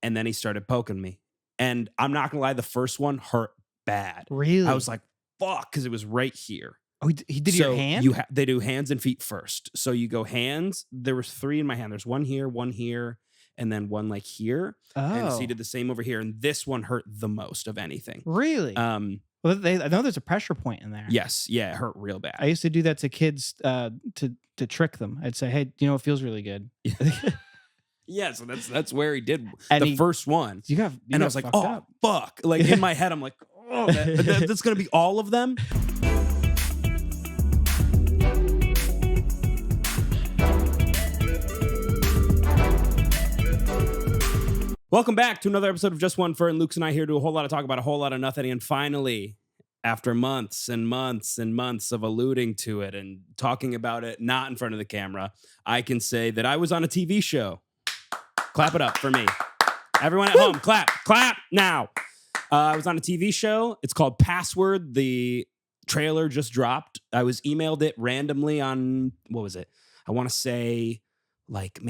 and then he started poking me. And I'm not gonna lie, the first one hurt bad. Really? I was like, fuck, because it was right here. Oh, he did your hand? They do hands and feet first. So you go hands. There was 3 in my hand. There's one here, and then one like here. Oh. And so he did the same over here. And this one hurt the most of anything. Really? Well, I know there's a pressure point in there. Yes. Yeah, it hurt real bad. I used to do that to kids to trick them. I'd say, hey, you know, it feels really good. Yeah, so that's where he did and the first one. And I was like, oh, fuck. Like in my head, I'm like, oh, that's going to be all of them? Welcome back to another episode of Just One Fern. Luke's and I here do a whole lot of talk about a whole lot of nothing. And finally, after months and months and months of alluding to it and talking about it not in front of the camera, I can say that I was on a TV show. Clap it up for me. Everyone at home, clap now. I was on a TV show. It's called Password. The trailer just dropped. I was emailed it randomly on, what was it? I want to say like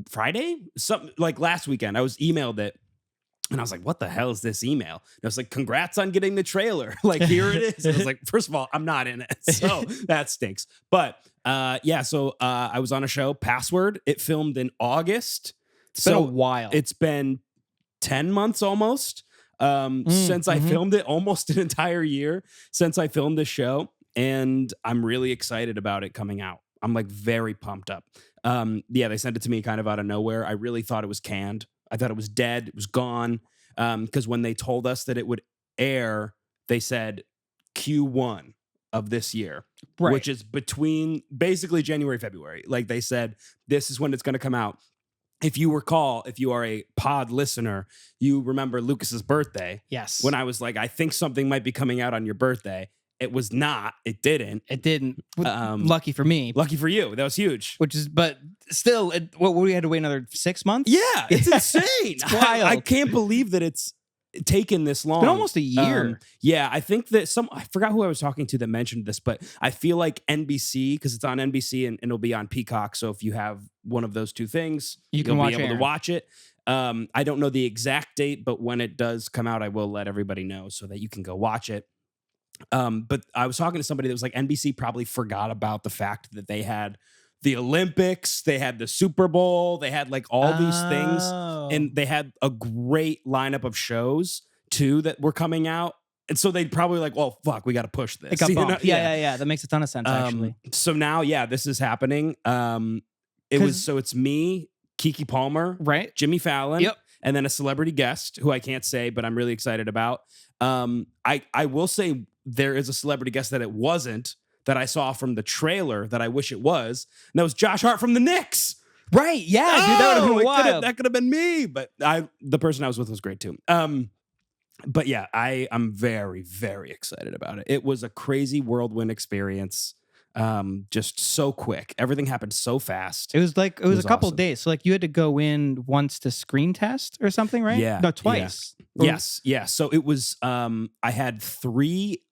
Friday? Something like last weekend. I was emailed it. And I was like, what the hell is this email? And I was like, congrats on getting the trailer. Like, here it is. And I was like, first of all, I'm not in it. So that stinks. But so I was on a show, Password. It filmed in August. It's been a while. It's been 10 months almost since I filmed it, almost an entire year since I filmed this show. And I'm really excited about it coming out. I'm like very pumped up. They sent it to me kind of out of nowhere. I really thought it was canned. I thought it was dead. It was gone. Because when they told us that it would air, they said Q1 of this year, right, which is between basically January, February. Like they said, this is when it's going to come out. If you recall, if you are a pod listener, you remember Lucas's birthday. Yes. When I was like, I think something might be coming out on your birthday. It was not. It didn't. It didn't. Lucky for me. Lucky for you. That was huge. But still, we had to wait another 6 months? Yeah, it's insane. It's wild. I can't believe that it's taken this long. It's been almost a year. I think that I forgot who I was talking to that mentioned this, but I feel like NBC, because it's on NBC and it'll be on Peacock. So if you have one of those two things, you'll be able to watch it. I don't know the exact date, but when it does come out, I will let everybody know so that you can go watch it. But I was talking to somebody that was like, NBC probably forgot about the fact that they had the Olympics, they had the Super Bowl, they had like all these things, and they had a great lineup of shows too that were coming out. And so they'd probably like, well, fuck, we got to push this. It got bumped. Yeah. That makes a ton of sense, actually. So now, this is happening. It's me, Keke Palmer, right, Jimmy Fallon, yep, and then a celebrity guest who I can't say, but I'm really excited about. I will say there is a celebrity guest that it wasn't, that I saw from the trailer that I wish it was. And that was Josh Hart from the Knicks. Right. Yeah, dude, that would have been wild. That could have been me, but the person I was with was great too. But yeah, I'm very, very excited about it. It was a crazy whirlwind experience. Just so quick. Everything happened so fast. It was a couple awesome days. So like you had to go in once to screen test or something, right? Yeah. No, twice. Yeah. Yes. Yeah. So it was, I had 3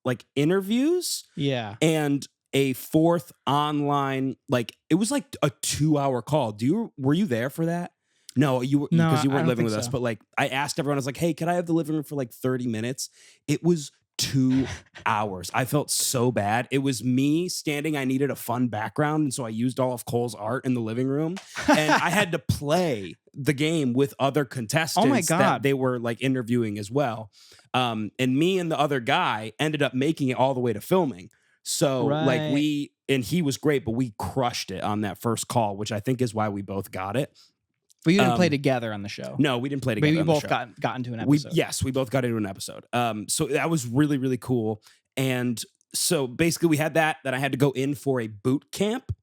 like interviews. Yeah. And a 4th online, like it was like a 2-hour call. Were you there for that? No, because you weren't living with us. But like I asked everyone, I was like, hey, could I have the living room for like 30 minutes? It was 2 hours. I felt so bad. It was me standing. I needed a fun background. And so I used all of Cole's art in the living room. And I had to play the game with other contestants. Oh my God. That they were like interviewing as well. And me and the other guy ended up making it all the way to filming. So like and he was great, but we crushed it on that first call, which I think is why we both got it. But you didn't play together on the show. No, we didn't play together. But you both got into an episode. We both got into an episode. So that was really, really cool. And so basically we had that. Then I had to go in for a boot camp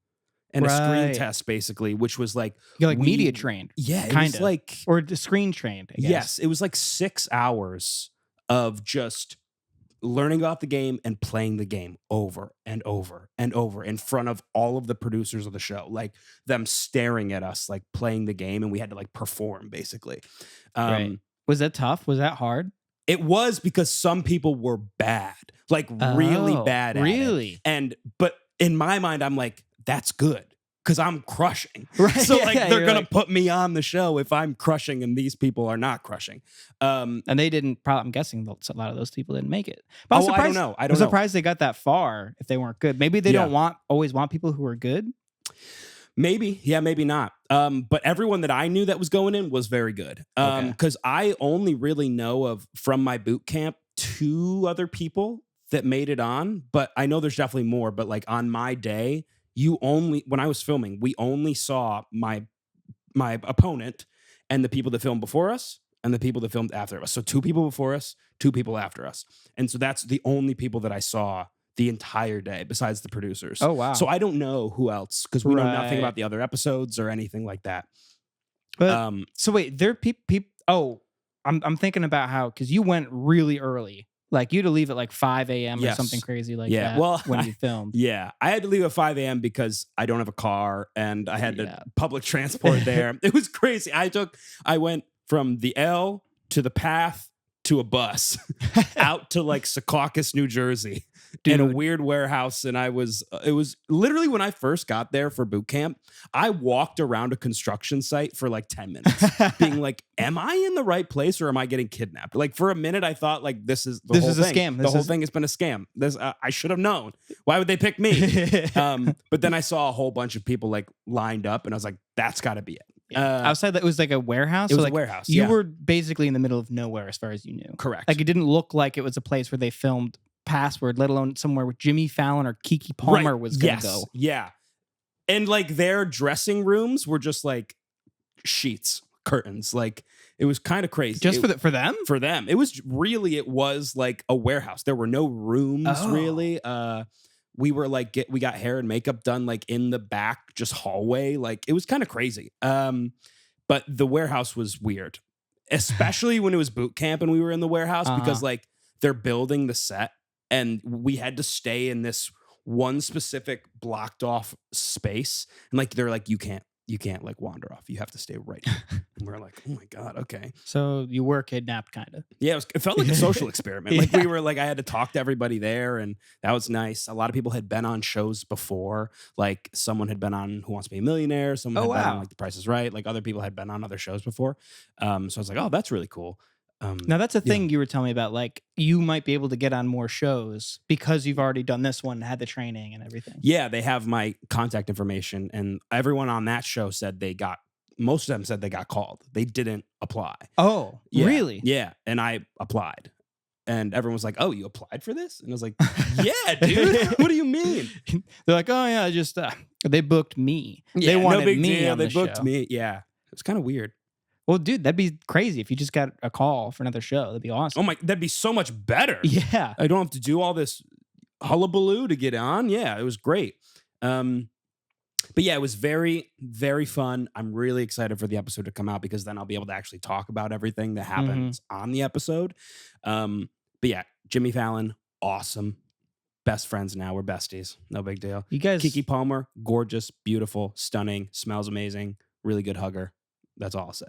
and a screen test, basically, which was like you're like media trained. Yeah, kind of like or screen trained. I guess. Yes, it was like 6 hours of just learning about the game and playing the game over and over and over in front of all of the producers of the show, like them staring at us, like playing the game, and we had to like perform basically. Right. Was that tough? Was that hard? It was, because some people were bad, like really bad at it. Really? But in my mind, I'm like, that's good. because I'm crushing. Right. So like Yeah, they're you're gonna like- put me on the show if I'm crushing and these people are not crushing. And they didn't. Probably, I'm guessing a lot of those people didn't make it. But I'm I don't surprised, know. I I'm don't know. surprised they got that far if they weren't good. Maybe they Yeah. don't always want people who are good. Maybe, yeah, maybe not. But everyone that I knew that was going in was very good. Okay. Because I only really know of from my boot camp 2 other people that made it on, but I know there's definitely more. But like on my day, when I was filming, we only saw my opponent and the people that filmed before us and the people that filmed after us. So 2 people before us, 2 people after us, and so that's the only people that I saw the entire day besides the producers. Oh wow. So I don't know who else because we know nothing Right. about the other episodes or anything like that. But so wait, there people. Oh, I'm thinking about how because you went really early. Like you had to leave at like 5 a.m. or Yes. something crazy like Yeah, that. well, when you filmed. Yeah, I had to leave at 5 a.m. because I don't have a car and I had Yeah. to public transport there. It was crazy. I went from the L to the path to a bus out to like Secaucus, New Jersey. In a Dude. weird warehouse, and it was literally when I first got there for boot camp, I walked around a construction site for like 10 minutes being like, am I in the right place or am I getting kidnapped? Like for a minute I thought like this is This whole is a thing. scam. The whole thing has been a scam. This I should have known. Why would they pick me? But then I saw a whole bunch of people like lined up and I was like, that's got to be it. Outside that, it was like a warehouse. It was like a warehouse. You Yeah. were basically in the middle of nowhere as far as you knew. Correct. Like it didn't look like it was a place where they filmed Password, let alone somewhere where Jimmy Fallon or Keke Palmer was going to go. Yeah. And like their dressing rooms were just like sheets, curtains. Like it was kind of crazy. Just for them? For them. It was like a warehouse. There were no rooms really. We were like we got hair and makeup done like in the back, just hallway. Like it was kind of crazy. But the warehouse was weird, especially when it was boot camp and we were in the warehouse because like they're building the set and we had to stay in this one specific blocked off space. And like they're like, you can't like wander off. You have to stay right here. And we're like, oh my God, okay. So you were kidnapped, kind of. Yeah, it felt like a social experiment. Like we were like, I had to talk to everybody there, and that was nice. A lot of people had been on shows before. Like someone had been on Who Wants to Be a Millionaire. Someone had been on like The Price is Right. Like other people had been on other shows before. So I was like, oh, that's really cool. Now that's a thing you were telling me about. Like you might be able to get on more shows because you've already done this one, had the training and everything. Yeah, they have my contact information, and everyone on that show said most of them said they got called. They didn't apply. Oh, Yeah, really? Yeah, and I applied, and everyone was like, "Oh, you applied for this?" And I was like, "Yeah, dude. What do you mean?" They're like, "Oh yeah, just they booked me. Yeah, they wanted no big me deal. on They the booked show." me. Yeah, it was kind of weird. Well, dude, that'd be crazy if you just got a call for another show. That'd be awesome. Oh my, that'd be so much better. Yeah. I don't have to do all this hullabaloo to get on. Yeah, it was great. But yeah, it was very, very fun. I'm really excited for the episode to come out because then I'll be able to actually talk about everything that happens on the episode. But yeah, Jimmy Fallon, awesome. Best friends now. We're besties. No big deal. You guys, Keke Palmer, gorgeous, beautiful, stunning, smells amazing, really good hugger. That's all I'll say.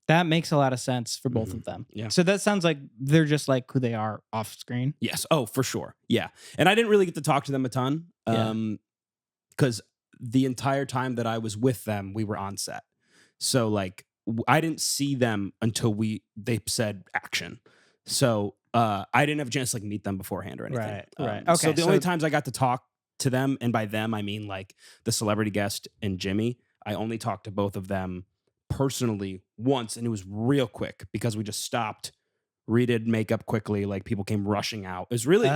that makes a lot of sense for both of them. Yeah. So that sounds like they're just like who they are off screen. Yes. Oh, for sure. Yeah. And I didn't really get to talk to them a ton because the entire time that I was with them, we were on set. So like I didn't see them until they said action. So I didn't have a chance to like meet them beforehand or anything. Right. So Okay, the so- only times I got to talk to them, and by them I mean like the celebrity guest and Jimmy, I only talked to both of them personally once, and it was real quick because we just stopped, redid makeup quickly. Like people came rushing out. It was really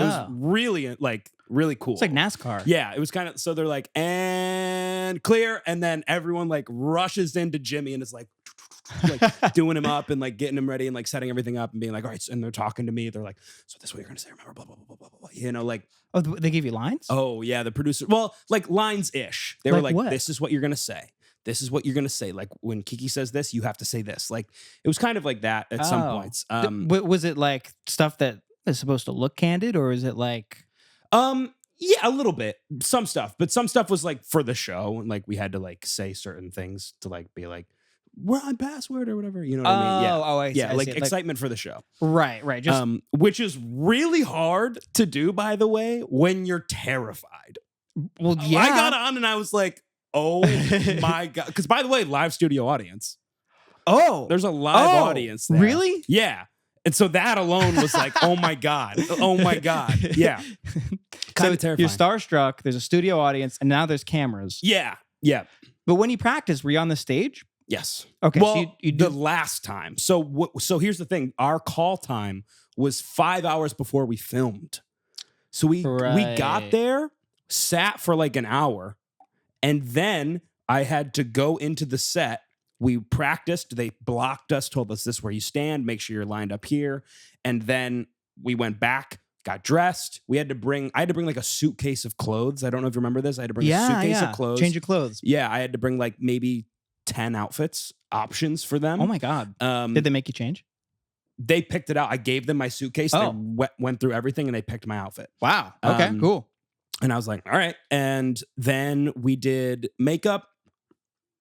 like really cool. It's like NASCAR. Yeah, it was kind of, so they're like, and clear, and then everyone like rushes into Jimmy and is like doing him up and like getting him ready and like setting everything up and being like, all right, and they're talking to me. They're like, so this is what you're gonna say, remember, blah blah blah blah blah blah. You know, like, Oh, they gave you lines? oh yeah, the producer, well, like lines ish. They were Like like, what? this is what you're gonna say. This is what you're gonna say. Like when Keke says this, you have to say this. Like it was kind of like that at some Oh. points. Was it like stuff that is supposed to look candid, or is it like? Yeah, a little bit. Some stuff, but some stuff was like for the show, and like we had to like say certain things to like be like, we're on Password or whatever. You know what I mean? Yeah. I see, Yeah, I like see. excitement for the show. Right. Just Which is really hard to do, by the way, when you're terrified. well, yeah. I got on and I was like, Oh my God. Because by the way, live studio audience. Oh, There's a live audience there. Really? Yeah. And so that alone was like, oh my God. Oh my God. Yeah. Kind of terrifying. You're starstruck. There's a studio audience, and now there's cameras. Yeah. Yeah. But when you practice, were you on the stage? Yes. Okay. Well, so you the last time. So here's the thing. Our call time was 5 hours before we filmed. So we got there, sat for like an hour, and then I had to go into the set. We practiced. They blocked us, told us this is where you stand. Make sure you're lined up here. And then we went back, got dressed. I had to bring like a suitcase of clothes. I don't know if you remember this. I had to bring a suitcase of clothes. Change your clothes. Yeah, I had to bring like maybe 10 outfits, options for them. Oh my God. Did they make you change? They picked it out. I gave them my suitcase. Oh. They went through everything and they picked my outfit. Wow. Okay, cool. And I was like, all right. And then we did makeup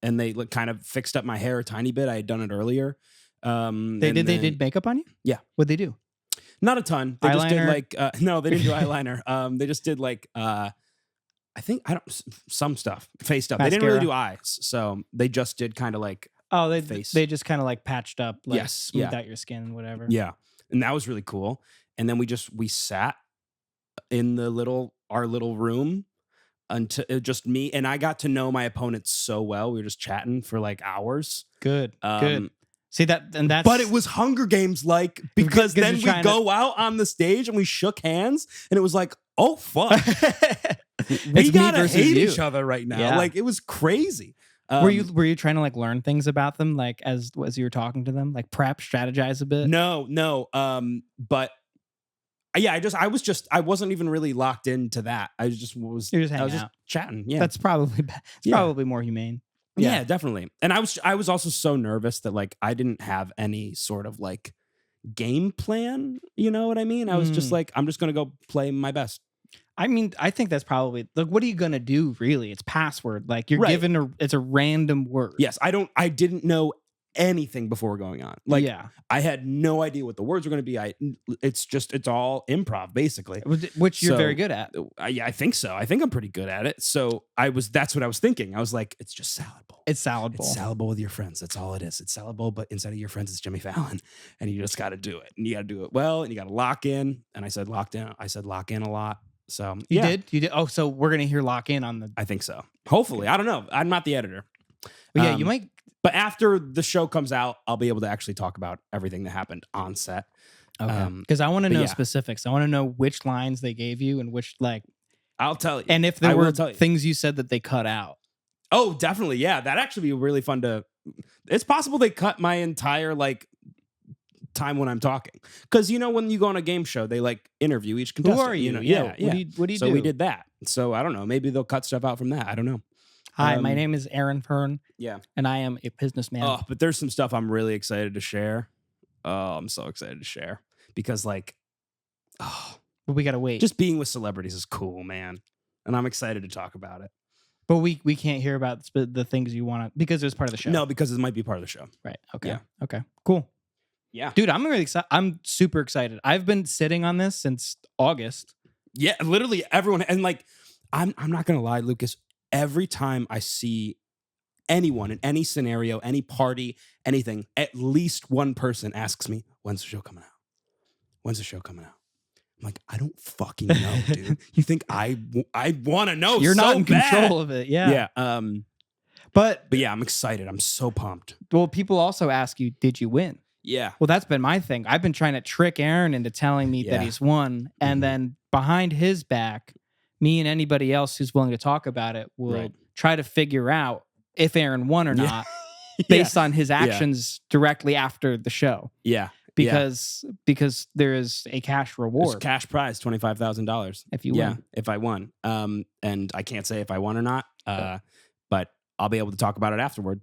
and they kind of fixed up my hair a tiny bit. I had done it earlier. They did makeup on you? Yeah. What'd they do? Not a ton. They just did Eyeliner? like, no, they didn't do eyeliner. They just did like, some stuff, face stuff. They didn't really do eyes. So they just did kind of like, face. They just kind of like patched up, like Yes, smoothed out your skin, whatever. Yeah. And that was really cool. And then we sat in our little room until just me, and I got to know my opponent so well. We were just chatting for like hours. Good. See that's but it was Hunger Games like, because then we go out on the stage and we shook hands and it was like, oh fuck. We gotta hate each other right now. Yeah. Like it was crazy. Were you trying to like learn things about them, like as you were talking to them, like prep, strategize a bit? No. But yeah, I wasn't even really locked into that. I was just chatting. Yeah, that's probably probably more humane. Yeah, definitely. And I was also so nervous that like I didn't have any sort of like game plan. You know what I mean? I was just like, I'm just gonna go play my best. I mean, I think that's probably like, what are you gonna do? Really, it's password. Like you're given it's a random word. Yes, I didn't know anything before going on. Like, I had no idea what the words were going to be. It's all improv basically, which you're very good at. Yeah, I think so. I think I'm pretty good at it. So that's what I was thinking. I was like, it's just salad bowl. It's salad bowl. It's salad bowl with your friends. That's all it is. It's salad bowl, but inside of your friends, it's Jimmy Fallon, and you just got to do it. And you got to do it well, and you got to lock in. And I said locked in. I said lock in a lot. So you did. Oh, so we're gonna hear lock in on the. I think so. Hopefully, I don't know. I'm not the editor. But yeah, you might. But after the show comes out, I'll be able to actually talk about everything that happened on set. Okay. Because I want to know specifics. I want to know which lines they gave you and which I'll tell you. And if there were things you said that they cut out. Oh, definitely. Yeah, that'd actually be really fun to. It's possible they cut my entire time when I'm talking, because when you go on a game show, they interview each contestant. Who are you? Yeah. What do you do? So we did that. So I don't know. Maybe they'll cut stuff out from that. I don't know. Hi, my name is Fern. Yeah. And I am a businessman. Oh, but there's some stuff I'm really excited to share. Oh, I'm so excited to share because but we gotta wait. Just being with celebrities is cool, man, and I'm excited to talk about it. But we can't hear about the things you want to, because it's part of the show. No, because it might be part of the show. Right. Okay. Yeah. Okay. Cool. Yeah, dude, I'm really excited. I'm super excited. I've been sitting on this since August. Yeah, literally everyone, and I'm not gonna lie, Lucas. Every time I see anyone in any scenario, any party, anything, at least one person asks me, "When's the show coming out? When's the show coming out?" I'm like, I don't fucking know, dude. You think I want to know? You're not in bad. Control of it. Yeah. Yeah. But yeah, I'm excited. I'm so pumped. Well, people also ask you, did you win? Yeah. Well, that's been my thing. I've been trying to trick Aaron into telling me that he's won. And then behind his back, me and anybody else who's willing to talk about it will try to figure out if Aaron won or not based on his actions directly after the show. Yeah. Because there is a cash reward. There's a cash prize, $25,000. If you win. Yeah, if I won. And I can't say if I won or not, but I'll be able to talk about it afterward.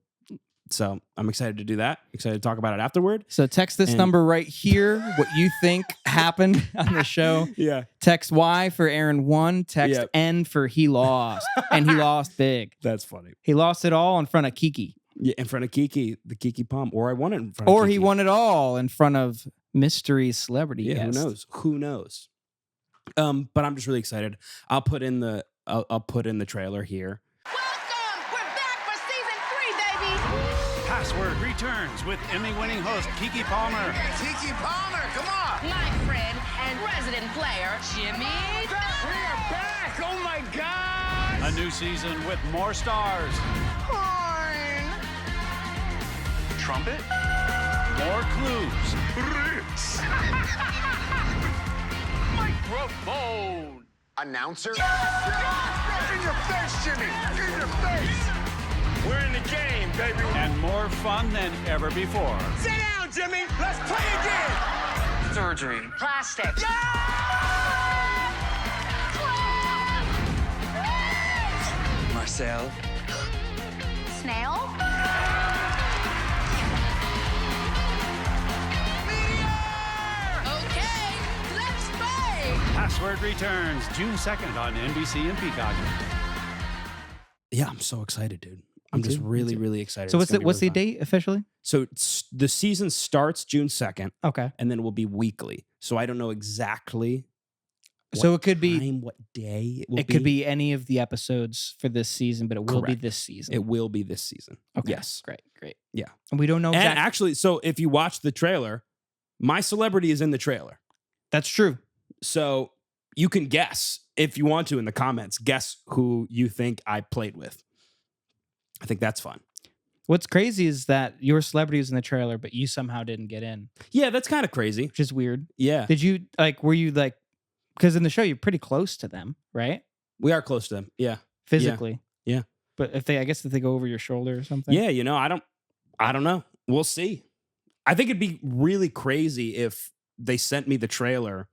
So I'm excited to do that. Excited to talk about it afterward. So text this number right here, what you think happened on the show. Yeah. Text Y for Aaron won. Text N for he lost. And he lost big. That's funny. He lost it all in front of Kiki. Yeah, in front of Kiki, the Kiki Palm. Or I won it in front of Kiki. Or Kiki. he won it all in front of mystery celebrity guest. Who knows? Who knows? But I'm just really excited. I'll put in the trailer here. Welcome, Password returns with Emmy-winning host Keke Palmer. Keke Palmer, come on! My friend and resident player, Jimmy. We are back! Oh my God! A new season with more stars. Fine. Trumpet. More clues. Microphone. Announcer. In your face, Jimmy! In your face! We're in the game, baby. And more fun than ever before. Sit down, Jimmy! Let's play again! Surgery. Plastic. Marcel. Snail. Okay, let's play. Password returns June 2nd on NBC and Peacock. Yeah, I'm so excited, dude. I'm just really, really excited. So It's gonna be what's the really fun. date officially? So the season starts June 2nd, Okay. and then it will be weekly. So I don't know exactly. So what it could be time, what day it will it could be any of the episodes for this season, but it will be Correct. this season. It will be this season. Okay. Yes. Great. Yeah. And we don't know And exactly. actually, so if you watch the trailer, my celebrity is in the trailer. That's true. So you can guess if you want to in the comments. Guess who you think I played with. I think that's fun. What's crazy is that your celebrity is in the trailer, but you somehow didn't get in, Yeah, that's kind of crazy. which is weird. Yeah, Did you were you like, because in the show you're pretty close to them, right? we are close to them. Yeah. Physically. Yeah. But if they go over your shoulder or something. Yeah, I don't know. We'll see. I think it'd be really crazy if they sent me the trailer,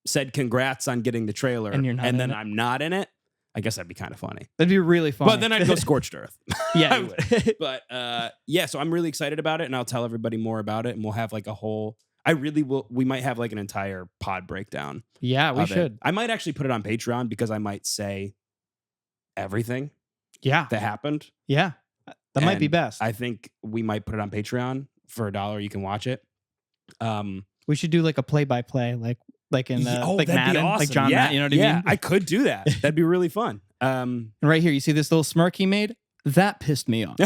said congrats on getting the trailer, And you're not in then it? I'm not in it. I guess that'd be kind of funny. That'd be really fun. But then I'd go scorched earth. Yeah, you would. But yeah, so I'm really excited about it, and I'll tell everybody more about it, and we'll have like a whole. I really will. We might have like an entire pod breakdown. Yeah, we of it. should. I might actually put it on Patreon because I might say everything Yeah. that happened. Yeah. That might be And best. I think we might put it on Patreon for $1. You can watch it. We should do like a play-by-play, like in like that'd Madden, be awesome. like John yeah, Madden. You know what I mean? I could do that. That'd be really fun. And right here, you see this little smirk he made? That pissed me off.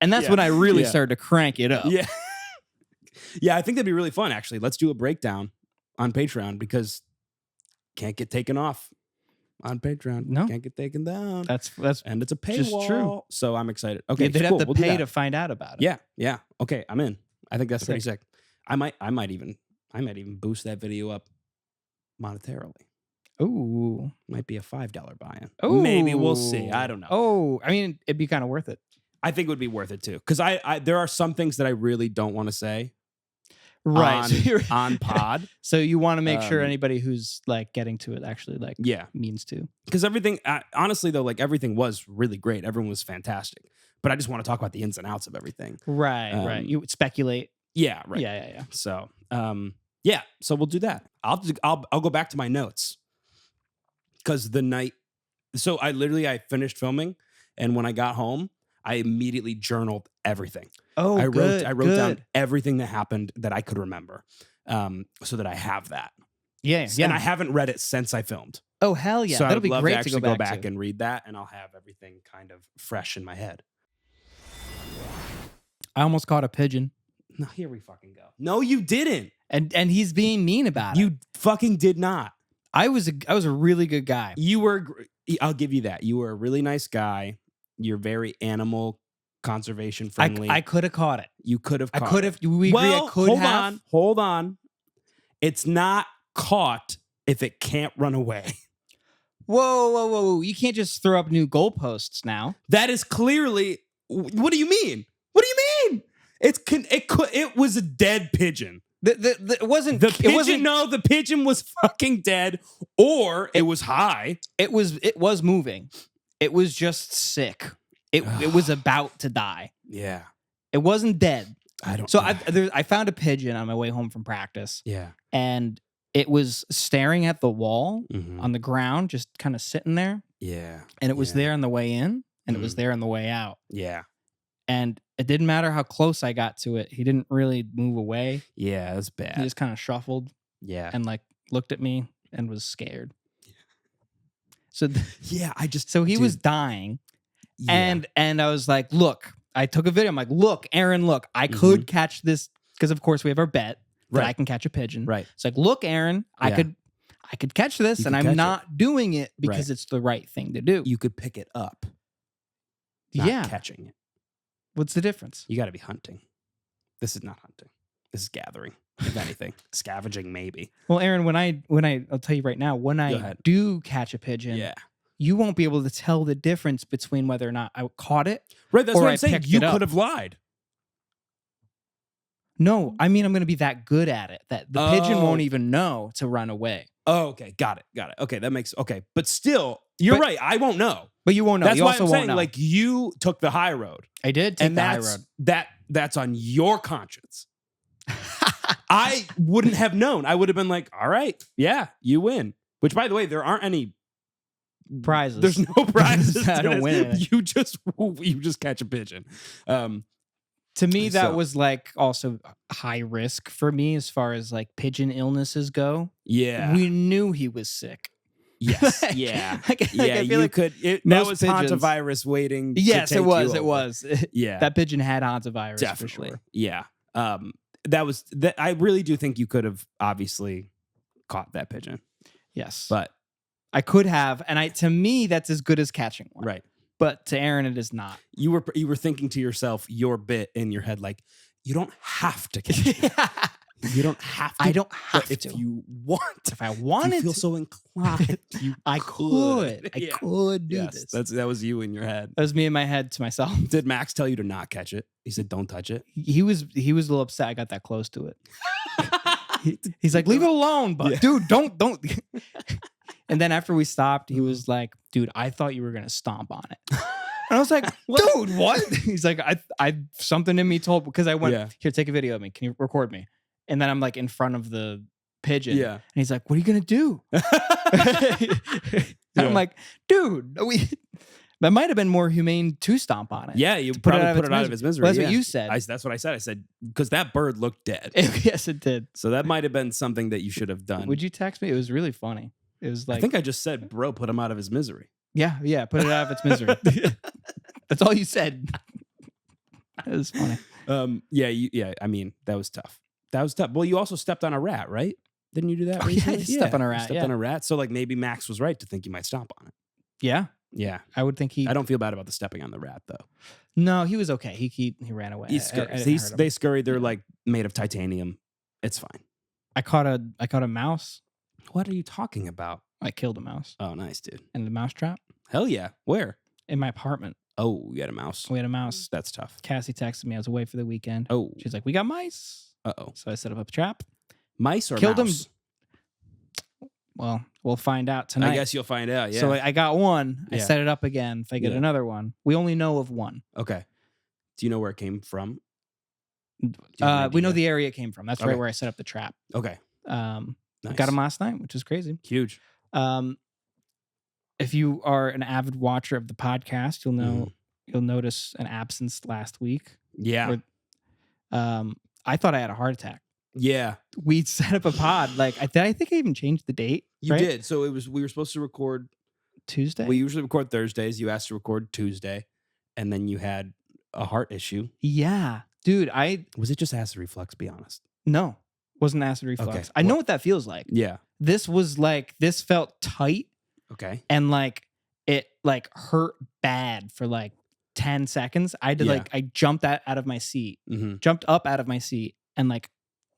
And that's Yeah. when I really Yeah. started to crank it up. Yeah. Yeah, I think that'd be really fun, actually. Let's do a breakdown on Patreon because can't get taken off on Patreon. No. Can't get taken down. That's And it's a paywall. just true. So I'm excited. Okay, they'd cool. have to We'll do pay that. to find out about it. Yeah, yeah. Okay, I'm in. I think that's pretty Sick. sick. I might even boost that video up monetarily. Ooh. Might be a $5 buy-in. Maybe we'll see. I don't know. Oh, I mean, it'd be kind of worth it. I think it would be worth it too. Because I there are some things that I really don't want to say Right. on, So you're- on pod. So you want to make sure Um, anybody who's like getting to it actually like Yeah. means to. Because everything, honestly though, like everything was really great. Everyone was fantastic. But I just want to talk about the ins and outs of everything. Right. Um, You would speculate. Yeah, right. Yeah. So, yeah. So we'll do that. I'll go back to my notes because the night. So I finished filming, and when I got home, I immediately journaled everything. Oh, I good. wrote down everything that happened that I could remember, so that I have that. Yeah. And I haven't read it since I filmed. Oh, hell yeah. So That'll I'd be love great to actually go back, to. and read that, and I'll have everything kind of fresh in my head. I almost caught a pigeon. No, here we fucking go. No, you didn't. And he's being mean about it. You fucking did not. I was a really good guy. You were. I'll give you that. You were a really nice guy. You're very animal conservation friendly. I could have caught it. You could have. I caught could it. have. We agree. Well, I could hold have. Hold on. It's not caught if it can't run away. Whoa! You can't just throw up new goalposts now. That is clearly. What do you mean? What do you mean? It was a dead pigeon. It wasn't The pigeon. It wasn't. No, the pigeon was fucking dead, or it was high. It was moving. It was just sick. It was about to die. Yeah, It wasn't dead. I don't. So I found a pigeon on my way home from practice, Yeah. and it was staring at the wall Mhm. on the ground, just kind of sitting there. Yeah. And it was Yeah. there on the way in, and it was there on the way out. Yeah. And it didn't matter how close I got to it. He didn't really move away. Yeah, that's He bad. just kind of shuffled Yeah. and like looked at me and was scared. So Yeah, so he was dying, yeah. and I was like, "Look, I took a video. I'm like, look, Aaron, look, I could catch this because of course we have our bet that Right. I can catch a pigeon. Right. It's like, look, Aaron, I could catch this, You and could catch I'm it. not doing it because Right. it's the right thing to do. You could pick it up. Not Yeah. catching it. What's the difference? You got to be hunting. This is not hunting. This is gathering. If anything, scavenging maybe. Well, Aaron, when I'll tell you right now, when Go I ahead. do catch a pigeon, Yeah. you won't be able to tell the difference between whether or not I caught it. Right. That's Or what I I'm saying. picked You it up. could have lied. No, I mean I'm going to be that good at it that the pigeon Oh. won't even know to run away. Oh, okay. Got it. Okay. That makes okay. But still, you're But- right. I won't know. But you won't know. That's you why also I'm won't saying, know. like, you took the high road. I did take And the high that's road. that's on your conscience. I wouldn't have known. I would have been like, all right, yeah, you win. Which, by the way, there aren't any Prizes. There's no prizes. I to don't this. win anything. You just catch a pigeon. To me, that So- was like also high risk for me as far as like pigeon illnesses go. Yeah. We knew he was sick. Yes. Like- Yeah. like, Yeah. I feel You like could. That most was pigeons- hantavirus waiting. to yes, take it was. you It over. was. Yeah. That pigeon had hantavirus Definitely. for sure. Yeah. That was that. I really do think you could have obviously caught that pigeon, Yes, but I could have, and to me, that's as good as catching one. right. But to Aaron, it is not. You were thinking to yourself your bit in your head, like, you don't have to catch it. You don't have to. I don't But have if to. you want, If I if wanted you feel to, so inclined, you I could. I Yeah. could do Yes, this. that was you in your head. That was me in my head to myself. Did Max tell you to not catch it? He said, "Don't touch it." He was a little upset I got that close to it. He's like, leave it alone, but Yeah. dude, don't. And then after we stopped, he was like, dude, I thought you were gonna stomp on it. And I was like, dude, what? He's like, I something in me told, because I went, Yeah. here, take a video of me. Can you record me? And then I'm like in front of the pigeon. Yeah. And he's like, what are you gonna do? And I'm like, dude, that might have been more humane to stomp on it. Yeah, you put it probably out of put its it out of its misery. Well, that's yeah. what you said. That's what I said. I said because that bird looked dead. Yes, it did. So that might have been something that you should have done. Would you text me? It was really funny. It was like, I think I just said, "Bro, put him out of his misery." yeah, put it out of its misery. That's all you said. It was funny. Yeah. I mean, that was tough. That was tough. Well, you also stepped on a rat, right? Didn't you do that? Oh, yeah, I recently? did step on a you rat, Stepped yeah. on a rat. So like maybe Max was right to think you might stomp on it. Yeah, Yeah. I would think he. I don't feel bad about the stepping on the rat though. No, he was okay. He ran away. He I scurries. didn't hurt him. They scurry. They're Yeah. like made of titanium. It's fine. I caught a mouse. What are you talking about? I killed a mouse Oh, nice, dude. in the mouse trap Hell yeah. Where? in my apartment. Oh, you had a mouse. We had a mouse. That's tough. Cassie texted me. I was away for the weekend. Oh. She's like, we got mice. Uh-oh. So I set up a trap. Mice or Killed him mouse? Well, we'll find out tonight. I guess you'll find out. Yeah. So I got one. I Yeah. set it up again. If I get Yeah. another one, we only know of one. Okay. Do you know where it came from? Do you have an We know idea? the area it came from. That's right Okay. where I set up the trap. Okay. I got him last night, which is crazy. Huge. If you are an avid watcher of the podcast, you'll know Mm-hmm. you'll notice an absence last week. Yeah. I thought I had a heart attack. Yeah. We set up a pod. Like I think I even changed the date. You right? did. So we were supposed to record. Tuesday. We usually record Thursdays. You asked to record Tuesday, and then you had a heart issue. Yeah, dude. Was it just acid reflux? Be honest. No, wasn't acid reflux. Okay, I know well- what that feels like. Yeah. This felt tight Okay. and like it like hurt bad for like 10 seconds. I did Yeah. I jumped out of my seat, Mm-hmm. jumped up out of my seat and like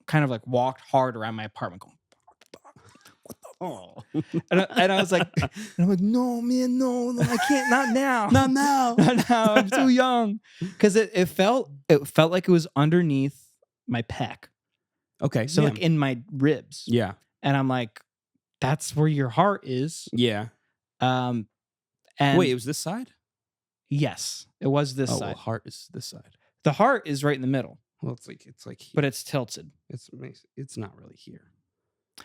kind of like walked hard around my apartment going, oh. and I was like, I'm like, no, man, no, I can't, not now. Not now. Not now. I'm too young. Because it felt like it was underneath my pec. Okay. So yeah. like in my ribs. Yeah. And I'm like, that's where your heart is. Yeah. And Wait, it was this side? yes, it was this Oh, side. well, heart is this side. The heart is right in the middle, Well, it's like here. but it's tilted. it's not really here.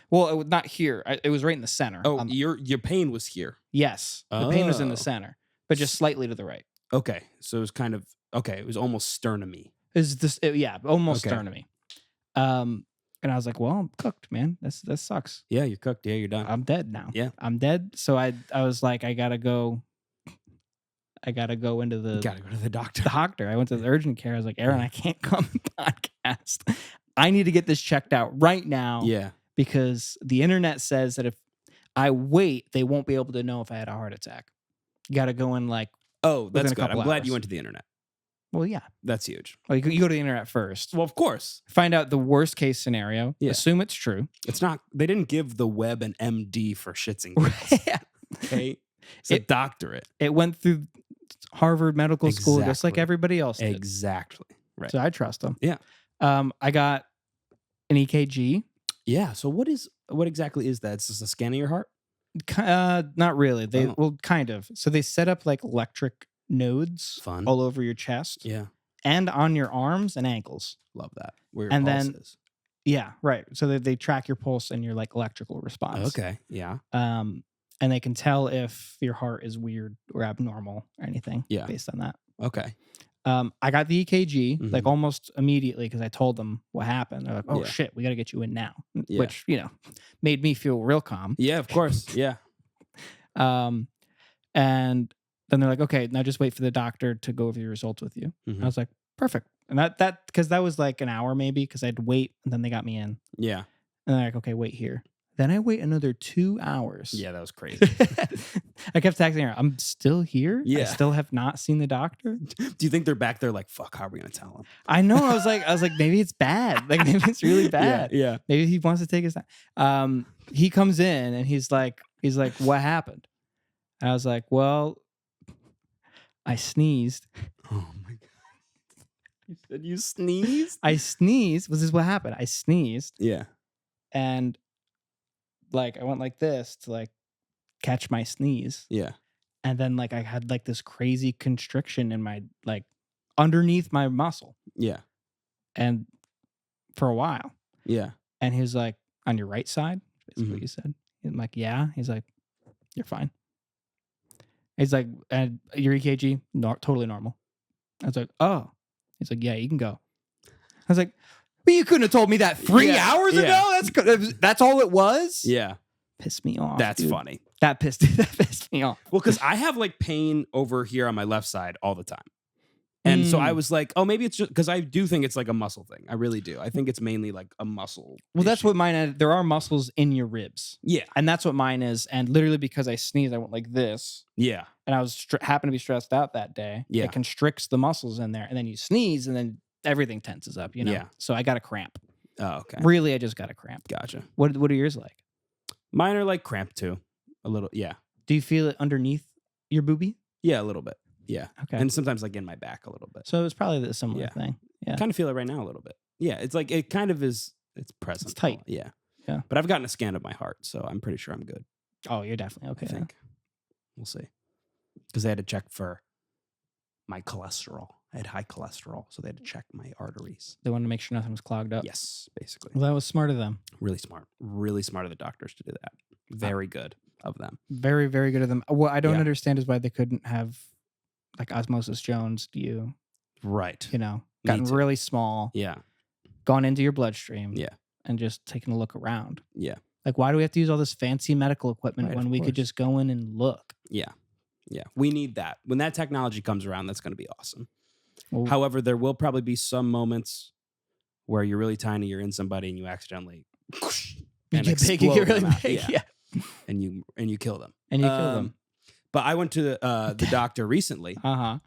Well, it was not here. It was right in the center. Oh, your pain was here. Yes, the pain was in Oh. the center, but just slightly to the right. Okay. So it was kind of It was almost sternumy. Is this? Almost Okay. sternumy. And I was like, well, I'm cooked, man. That sucks. Yeah, you're cooked. Yeah, you're done. I'm dead now. Yeah. I'm dead. So I was like, I gotta go I gotta go into the You gotta go to the doctor. doctor. I went to the urgent care. I was like, Aaron, I can't come podcast. I need to get this checked out right now. Yeah. Because the internet says that if I wait, they won't be able to know if I had a heart attack. You got to go in like, Oh, that's within a good. I'm couple glad hours. you went to the internet. well, yeah. That's huge. Well, you go to the internet first. Well, of course. Find out the worst case scenario. Yeah. Assume it's true. It's not, they didn't give the web an MD for shits and giggles. Okay. It's a doctorate. It went through Harvard Medical School just like Exactly. everybody else did. Exactly. Right. So I trust them. Yeah. I got an EKG. Yeah. So what exactly is that? It's just a scan of your heart? Not really. They Oh. well, kind of. So they set up like electric nodes Fun. all over your chest Yeah. and on your arms and ankles. Love that. Where your And pulse then- is. Yeah, right. So they track your pulse and your like electrical response. Okay. Yeah. And they can tell if your heart is weird or abnormal or anything. Yeah. Based on that. Okay. I got the EKG like Mhm. almost immediately because I told them what happened. They're like, "Oh Yeah. shit, we got to get you in now," Yeah. which made me feel real calm. Yeah, of course. Yeah. And then they're like, "Okay, now just wait for the doctor to go over your results with you." Mhm. I was like, "Perfect." And that because that was like an hour maybe because I had to wait and then they got me in. Yeah. And they're like, "Okay, wait here." Then I wait another 2 hours. Yeah, that was crazy. I kept texting her, "I'm still here. I Yeah. still have not seen the doctor." Do you think they're back there like, fuck, how are we going to tell him? I know. I was like, maybe it's bad. Like maybe it's really bad. Yeah. Maybe he wants to take his time. He comes in and he's like, what happened? And I was like, well, I sneezed. Oh my God. You said you sneezed? I sneezed. This is what happened. I sneezed Yeah. and like I went like this to like catch my sneeze. Yeah. And then like I had like this crazy constriction in my like underneath my muscle. Yeah. And for a while. Yeah. And he was like, on your right side? Basically Mhm. what you said. I'm like, yeah. He's like, you're fine. He's like, and your EKG, totally normal. I was like, oh. He's like, yeah, you can go. I was like, but you couldn't have told me that 3 hours yeah. ago? That's all it was? Yeah. Pissed me off. That's dude. funny. That pissed me off. Well, because I have like pain over here on my left side all the time. And so I was like, oh, maybe it's just because I do think it's like a muscle thing. I really do. I think it's mainly like a muscle. Well, that's issue. what mine is. There are muscles in your ribs. Yeah. And that's what mine is. And literally because I sneezed, I went like this. Yeah. And I was happened to be stressed out that day. Yeah. It constricts the muscles in there. And then you sneeze and then everything tenses up, Yeah. So I got a cramp. Oh, okay. Really, I just got a cramp. Gotcha. What are yours like? Mine are like cramped too. A little. Yeah. Do you feel it underneath your boobie? Yeah, a little bit. Yeah. Okay. And sometimes like in my back a little bit. So it's probably the similar Yeah. thing. Yeah. Kind of feel it right now a little bit. Yeah. It's like, it kind of is, it's present. It's tight. Yeah. Yeah. But I've gotten a scan of my heart, so I'm pretty sure I'm good. Oh, you're definitely okay. I think. We'll see. Because they had to check for my cholesterol. I had high cholesterol, so they had to check my arteries. They wanted to make sure nothing was clogged up. Yes, basically. Well, that was smart of them. Really smart. Really smart of the doctors to do that. Very good of them. Very, very good of them. What I don't Yeah. understand is why they couldn't have like Osmosis Jones you, Right. gotten too. really small, Yeah. gone into your bloodstream, Yeah. and just taken a look around. Yeah. Like, why do we have to use all this fancy medical equipment Right, when of we could course. just go in and look? Yeah. Yeah. We need that. When that technology comes around, that's going to be awesome. Well, However, there will probably be some moments where you're really tiny, you're in somebody, and you accidentally you and get big, you explode get really them out. big, yeah. and you kill them. And you kill them. But I went to the doctor recently, Uh-huh.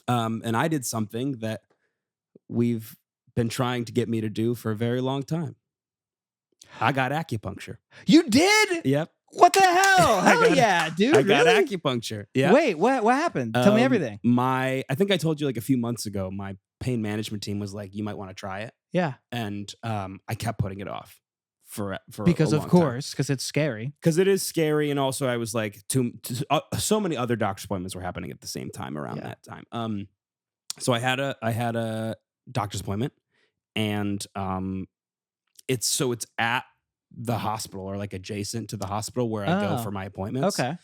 and I did something that we've been trying to get me to do for a very long time. I got acupuncture. You did? Yep. What the hell? I Hell got- yeah, dude. I got really? acupuncture. Yeah. Wait, what happened? Tell me everything. I think I told you like a few months ago, my pain management team was like, you might want to try it. Yeah. And I kept putting it off for Because of course, because it's scary. because it is scary, and also I was like, so many other doctor's appointments were happening at the same time around Yeah. that time. So I had a doctor's appointment, and it's at the hospital or like adjacent to the hospital where I go Oh. for my appointments. Okay.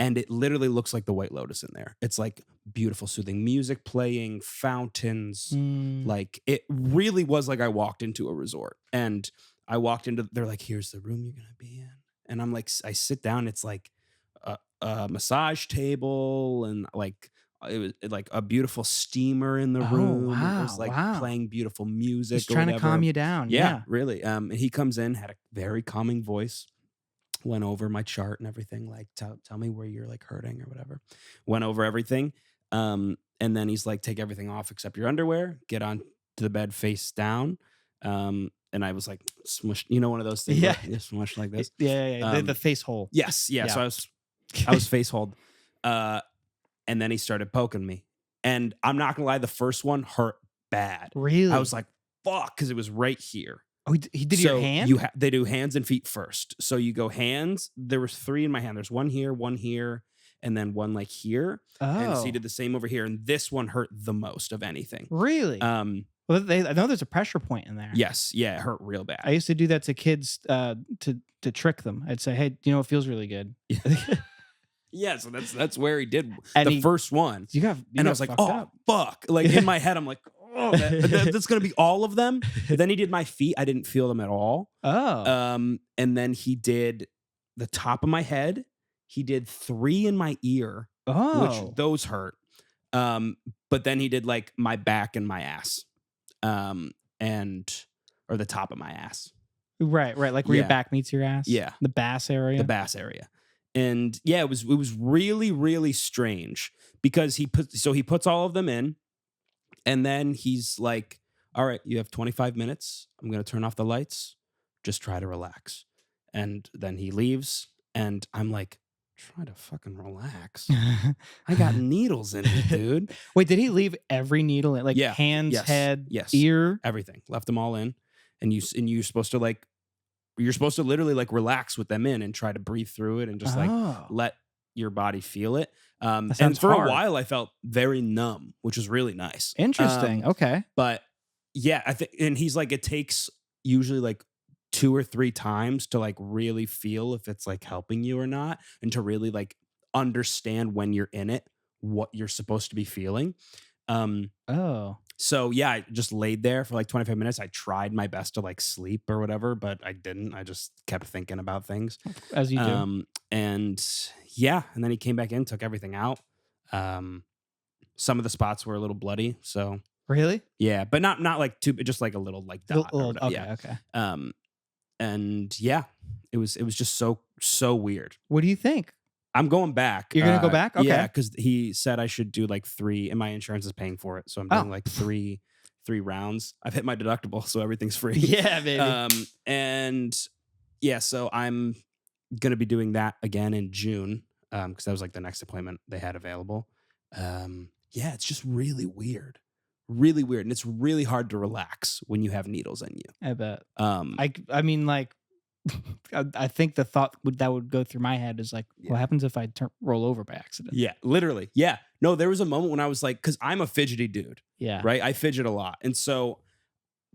And it literally looks like the White Lotus in there. It's like beautiful, soothing music playing, fountains. Mm, Like it really was like I walked into a resort, and I walked into, they're like, here's the room you're going to be in. And I'm like, I sit down. It's like a massage table and like it was like a beautiful steamer in the room. It was like playing beautiful music. He's trying to calm you down. Yeah, really. And he comes in, had a very calming voice, went over my chart and everything. Like, tell me where you're like hurting or whatever. Went over everything. And then he's like, take everything off except your underwear. Get on to the bed face down. And I was like, smush, one of those things. Yeah, like, smush like this. Yeah. The face hole. Yes, yeah. So I was face hold. And then he started poking me. And I'm not gonna lie, the first one hurt bad. Really? I was like, fuck, because it was right here. Oh, he did your hand? They do hands and feet first. So you go hands. There was 3 in my hand. There's one here, and then one like here. Oh. And so he did the same over here. And this one hurt the most of anything. Really? Well, I know there's a pressure point in there. Yes. Yeah, it hurt real bad. I used to do that to kids to trick them. I'd say, hey, it feels really good. Yeah, so that's where he did and the first one. And I was like, oh, fuck. Like in my head, I'm like, oh, that's going to be all of them. But then he did my feet. I didn't feel them at all. Oh. And then he did the top of my head. He did 3 in my ear, which those hurt. But then he did like my back and my ass, or the top of my ass. Right. Like where your back meets your ass. Yeah. The bass area. And yeah, it was really, really strange because he puts all of them in, and then he's like, all right, you have 25 minutes. I'm going to turn off the lights. Just try to relax. And then he leaves, and I'm like, try to fucking relax. I got needles in it, dude. Wait, did he leave every needle in? Like hands, head, ear? Everything. Left them all in. And you're supposed to like, you're supposed to literally like relax with them in and try to breathe through it and just like let your body feel it. And for a while I felt very numb, which was really nice. Interesting. Okay. But yeah, I think, and he's like, it takes usually like 2 or 3 times to like really feel if it's like helping you or not, and to really like understand when you're in it, what you're supposed to be feeling. So yeah, I just laid there for like 25 minutes. I tried my best to like sleep or whatever, but I didn't. I just kept thinking about things. As you do. And yeah, and then he came back in, took everything out. Some of the spots were a little bloody. So really? Yeah, but not like too, just like a little like dot. Okay. And yeah, it was just so weird. What do you think? I'm going back. You're gonna go back? Okay. Yeah, because he said I should do like 3, and my insurance is paying for it, so I'm doing like 3 rounds. I've hit my deductible, so everything's free. Yeah, baby. And yeah, so I'm gonna be doing that again in June, because that was like the next appointment they had available. Yeah, it's just really weird, and it's really hard to relax when you have needles in you. I bet. I mean, like, I think the thought that would go through my head is like, what happens if I roll over by accident? Yeah, literally. Yeah. No, there was a moment when I was like, because I'm a fidgety dude. Yeah. Right? I fidget a lot. And so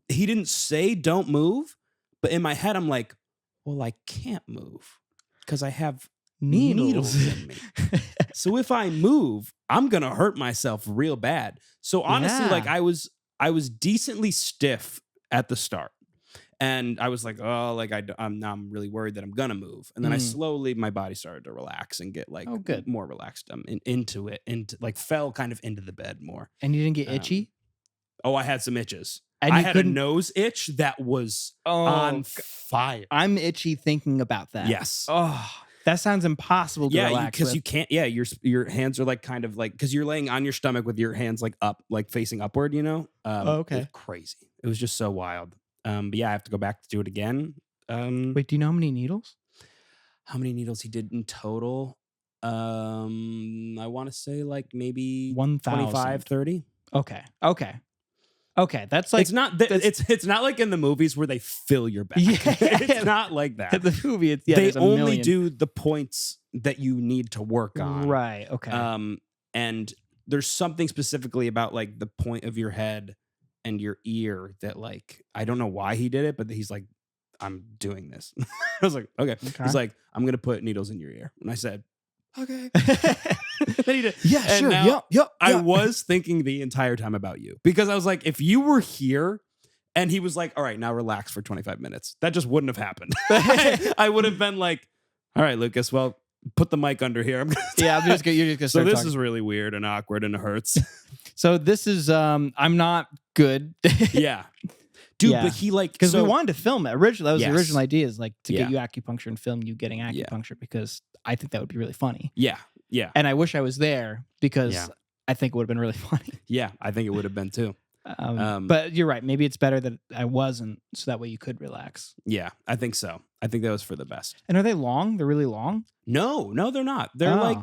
he didn't say don't move, but in my head, I'm like, well, I can't move because I have needles in me. So if I move, I'm going to hurt myself real bad. So honestly, like I was decently stiff at the start. And I was like, oh, like I'm really worried that I'm gonna move. And then I slowly, my body started to relax and get like more relaxed into like fell kind of into the bed more. And you didn't get itchy? Oh, I had some itches. And I had a nose itch that was on fire. I'm itchy thinking about that. Yes. Oh, that sounds impossible to relax because you can't. Yeah, your hands are like kind of like, because you're laying on your stomach with your hands like up, like facing upward. Okay. It was crazy. It was just so wild. But yeah, I have to go back to do it again. Wait, do you know how many needles? How many needles he did in total? I want to say like maybe 25, 30. Okay. That's like, it's not like in the movies where they fill your back. Yeah. It's not like that. The movie, they only do the points that you need to work on. Right. Okay. And there's something specifically about like the point of your head and your ear that like, I don't know why he did it, but he's like, I'm doing this. I was like, okay. He's like, I'm going to put needles in your ear. And I said, okay. Then he did. Yeah, and sure. Now, yep. I was thinking the entire time about you, because I was like, if you were here and he was like, all right, now relax for 25 minutes, that just wouldn't have happened. I would have been like, all right, Lucas, well, put the mic under here. Yeah, you're just gonna So start this talking. is really weird and awkward and it hurts. So this is I'm not good. Yeah. Dude, Yeah. but he like Because so, we wanted to film it. Originally, that was Yes. the original idea, is like to Yeah. get you acupuncture and film you getting acupuncture, because I think that would be really funny. Yeah. Yeah. And I wish I was there, because Yeah. I think it would have been really funny. Yeah. I think it would have been too. But you're right. Maybe it's better that I wasn't, so that way you could relax. Yeah, I think so. I think that was for the best. And are they long? They're really long? No, they're not. They're Oh. like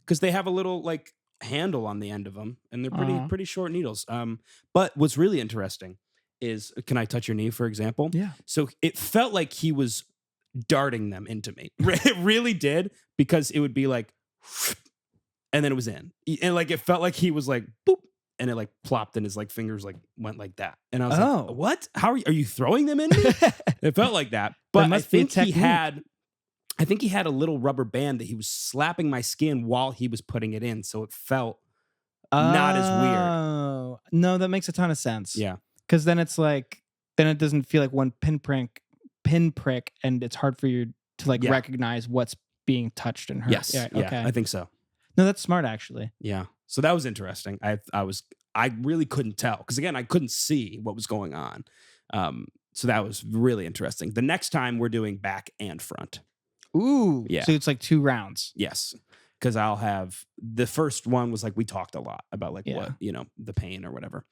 because they have a little like handle on the end of them, and they're pretty short needles. But what's really interesting is, can I touch your knee, for example? Yeah. So it felt like he was darting them into me. It really did, because it would be like, and then it was in, and like it felt like he was like boop, and it like plopped, and his like fingers like went like that, and I was Oh. like, what? How are you throwing them in me? It felt like that, but I must be a think he technique. had. I think he had a little rubber band that he was slapping my skin while he was putting it in, so it felt not as weird. Oh. No, that makes a ton of sense. Yeah, Because then it's like, then it doesn't feel like one pinprick, and it's hard for you to like Yeah. recognize what's being touched and hurt. yes, Yeah. yeah, Okay. I think so. No, that's smart, actually. Yeah, so that was interesting. I really couldn't tell, because again, I couldn't see what was going on. So that was really interesting. The next time we're doing back and front. Ooh. Yeah. So it's like 2 rounds. Yes. Because I'll have, the first one was like, we talked a lot about like Yeah. what, the pain or whatever.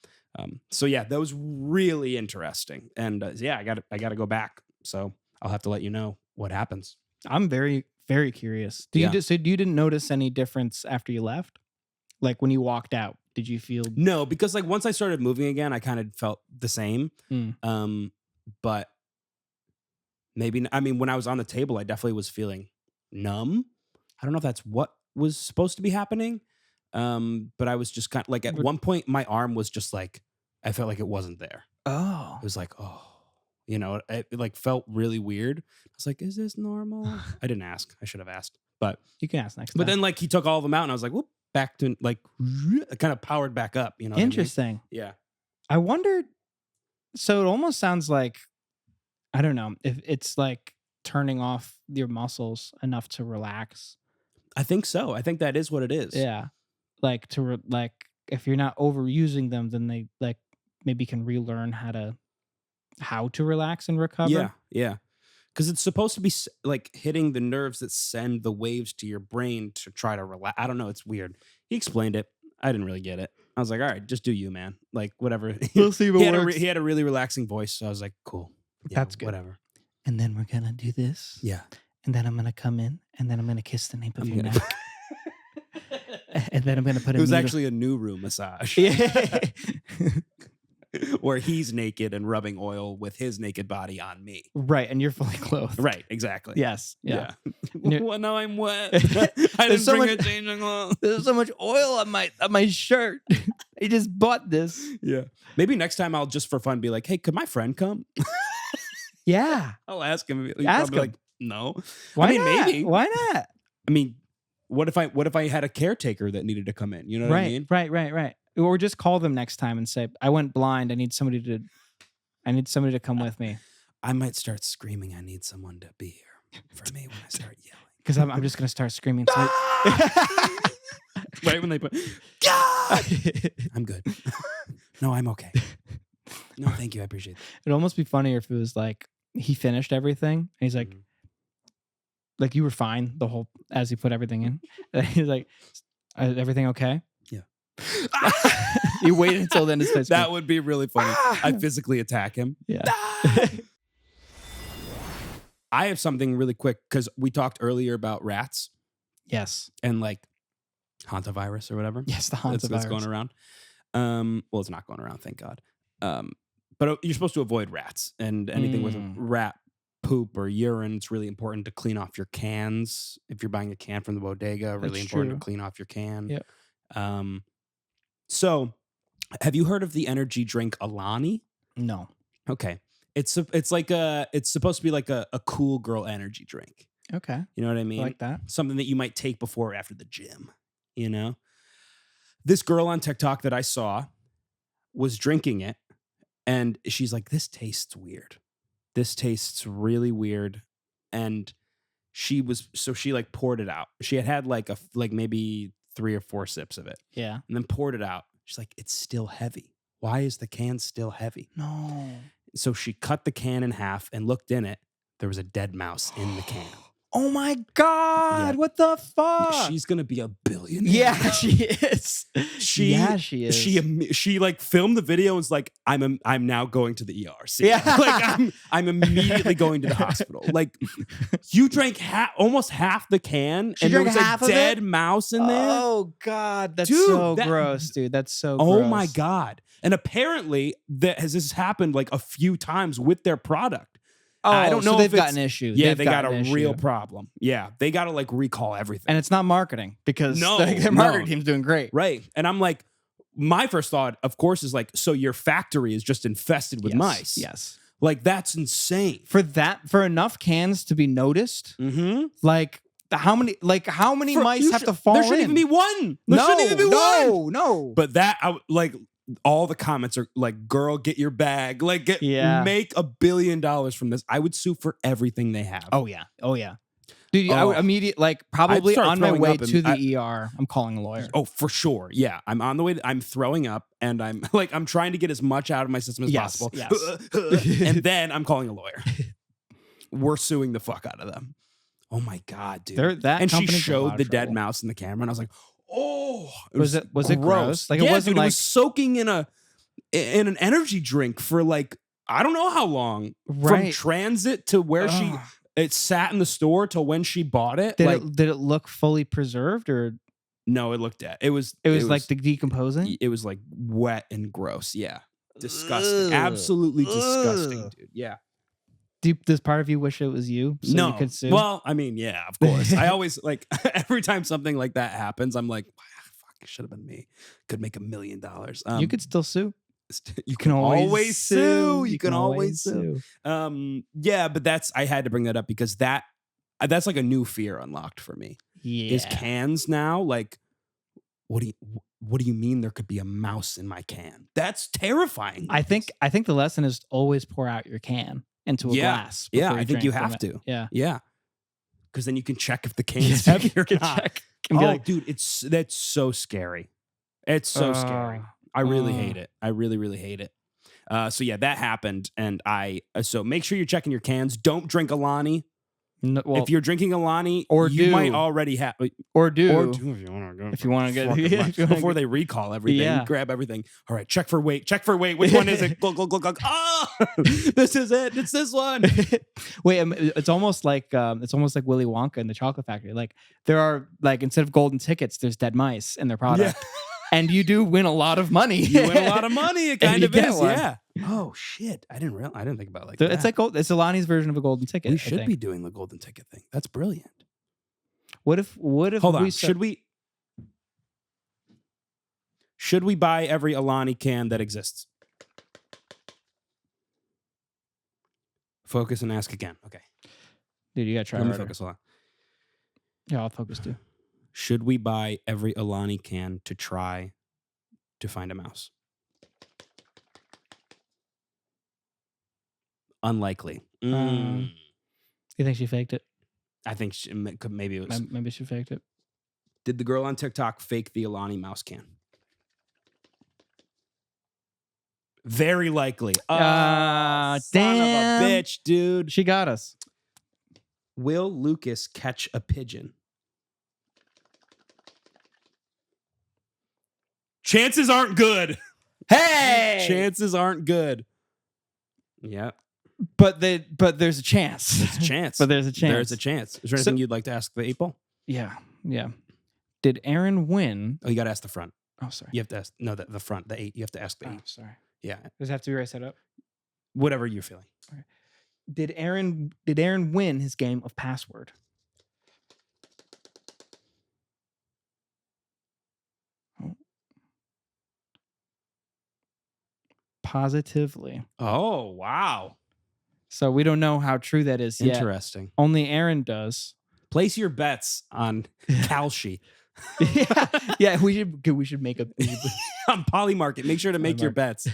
So yeah, that was really interesting. And yeah, I got to go back. So I'll have to let you know what happens. I'm very, very curious. Yeah. So you didn't notice any difference after you left? Like when you walked out, did you feel? No, because like once I started moving again, I kind of felt the same. But maybe, I mean, when I was on the table, I definitely was feeling numb. I don't know if that's what was supposed to be happening. But I was just kind of like, at one point, my arm was just like, I felt like it wasn't there. Oh. It was like, oh, it like felt really weird. I was like, is this normal? I didn't ask. I should have asked. But You can ask next time. but then like he took all of them out, and I was like, whoop, back to like, kind of powered back up. You know what I mean? Interesting. Yeah. I wondered. So it almost sounds like, I don't know, if it's like turning off your muscles enough to relax. I think so. I think that is what it is. Yeah. Like like if you're not overusing them, then they like maybe can relearn how to relax and recover. Yeah. Yeah. Because it's supposed to be like hitting the nerves that send the waves to your brain to try to relax. I don't know. It's weird. He explained it. I didn't really get it. I was like, all right, just do you, man. Like, whatever. We'll see if it works. He had a really relaxing voice. So I was like, cool. Yeah, That's good. Whatever. And then we're gonna do this. Yeah. And then I'm gonna come in, and then I'm gonna kiss the nape of I'm your gonna- neck. And then I'm gonna put It was needle- actually a new room massage. Yeah. Where he's naked and rubbing oil with his naked body on me. Right, and you're fully clothed. Right, exactly. Yes. Yeah. Yeah. Well, now I'm wet. I didn't There's so bring much- a changing clothes. There's so much oil on my shirt. I just bought this. Yeah. Maybe next time I'll just for fun be like, hey, could my friend come? Yeah. I'll ask him. He'll Ask probably him. like, no. Why I mean, not? maybe. Why not? I mean, what if I had a caretaker that needed to come in? You know what I mean? Right. Or just call them next time and say, I went blind. I need somebody to come with me. I might start screaming, I need someone to be here for me when I start yelling. Because I'm just gonna start screaming. Right when they put, God! I'm good. No, I'm okay. No, thank you. I appreciate it. It'd almost be funnier if it was like he finished everything and he's like, like you were fine the whole as he put everything in. And he's like, everything okay? Yeah. You waited until then to start That screaming. would be really funny. I physically attack him. Yeah. I have something really quick because we talked earlier about rats Yes. and like hantavirus or whatever. Yes, the That's hantavirus. going around. Well, it's not going around, thank God. But you're supposed to avoid rats and anything with rat poop or urine. It's really important to clean off your cans. If you're buying a can from the bodega, really That's important true. to clean off your can. Yep. So have you heard of the energy drink Alani? No. Okay. It's supposed to be like a cool girl energy drink. Okay. You know what I I mean? like that. Something that you might take before or after the gym, you know? This girl on TikTok that I saw was drinking it and she's like, this tastes weird. This tastes really weird. And she like poured it out. She had like maybe 3 or 4 sips of it. Yeah. And then poured it out. She's like, it's still heavy. Why is the can still heavy? No. So she cut the can in half and looked in it. There was a dead mouse in the can. Oh my God. Yeah. What the fuck? She's going to be a billionaire. Yeah, she is. She is. She like filmed the video and was like, I'm now going to the ER. See? Yeah. Like I'm immediately going to the hospital. Like you drank almost half the can and there was a dead mouse in there. Oh God. That's Dude, so gross, dude. That's so gross. Oh my God. And apparently this has happened like a few times with their product. Oh, I don't know so if they've got an issue. Yeah, they got a real problem. Yeah, they got to like recall everything. And it's not marketing because their marketing team's doing great. Right. And I'm like, my first thought, of course, is like, so your factory is just infested with mice. Yes. Like, that's insane. For enough cans to be noticed, like how many mice have to fall in? There shouldn't even be one. There shouldn't even be one. No. But all the comments are like, girl, get your bag. Like, make $1 billion from this. I would sue for everything they have. Oh, yeah. Dude, I would immediately, like, probably on my way to the ER, I'm calling a lawyer. Oh, for sure. Yeah. I'm on the way. I'm throwing up and I'm trying to get as much out of my system as possible. Yes. And then I'm calling a lawyer. We're suing the fuck out of them. Oh my God, dude. And she showed the dead mouse in the camera and I was like, oh, was it gross? Like, it wasn't dude, like, it was soaking in an energy drink for like, I don't know how long. From transit to where it sat in the store till when she bought it. Did it look fully preserved or? No, it looked at. It was like the decomposing? It was like wet and gross. Yeah. Disgusting. Absolutely disgusting, dude. Yeah. Does part of you wish it was you? So no. You could sue? Well, I mean, yeah, of course. I always like every time something like that happens, I'm like, fuck, it should have been me. Could make $1 million. You could still sue. You can always sue. You can always sue. Yeah, but I had to bring that up because that's like a new fear unlocked for me. Yeah. Is cans now like, what do you mean there could be a mouse in my can? That's terrifying. I think the lesson is always pour out your can into a glass. Yeah, I think you have to. Yeah. Yeah. Because then you can check if the can is heavy or not. Dude, that's so scary. It's so scary. I really hate it. I really, really hate it. So yeah, that happened. And so make sure you're checking your cans. Don't drink Alani. No, well, if you're drinking Alani, or you might already have, or do if you want to go before they recall everything, grab everything. All right, check for weight. Which one is it? Oh, this is it. It's this one. Wait, it's almost like Willy Wonka in the Chocolate Factory. Like there are instead of golden tickets, there's dead mice in their product. Yeah. And you do win a lot of money. You win a lot of money. It kind of is. Yeah. Oh shit! I didn't think about it like that. It's like it's Alani's version of a golden ticket. We should be doing the golden ticket thing. That's brilliant. What if? Hold on. Should we buy every Alani can that exists? Focus and ask again. Okay. Dude, you gotta try. Let me focus. Hold on. Yeah, I'll focus too. Should we buy every Alani can to try to find a mouse? Unlikely. You think she faked it? I think maybe it was. Maybe she faked it. Did the girl on TikTok fake the Alani mouse can? Very likely. Damn. Son of a bitch, dude. She got us. Will Lucas catch a pigeon? Chances aren't good. Hey! Chances aren't good. Yeah. But there's a chance. There's a chance. But there's a chance. There's a chance. Is there anything you'd like to ask the 8-ball? Yeah. Did Aaron win? Oh, you got to ask the front. Oh, sorry. You have to ask. No, the front, the 8. You have to ask the 8. Oh, sorry. Yeah. Does it have to be right side up? Whatever you're feeling. Okay. Did Aaron win his game of Password? Positively. Oh, wow. So we don't know how true that is yet. Interesting. Only Aaron does. Place your bets on Kalshi. Yeah. We should make a on Polymarket. Make sure to make your bets.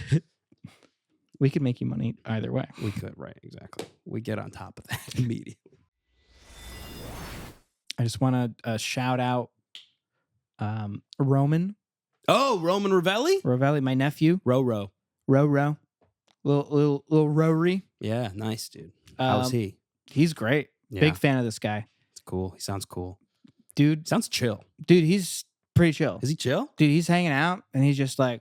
We could make you money either way. We could, right? Exactly. We get on top of that immediately. I just want to shout out Roman Oh, Roman Ravelli, my nephew. Ro. Ro. Little Rory. Yeah, nice, dude. How's he? He's great. Yeah. Big fan of this guy. It's cool. He sounds cool. Dude, Sounds chill. he's pretty chill. Is he chill? Dude, he's hanging out and he's just like,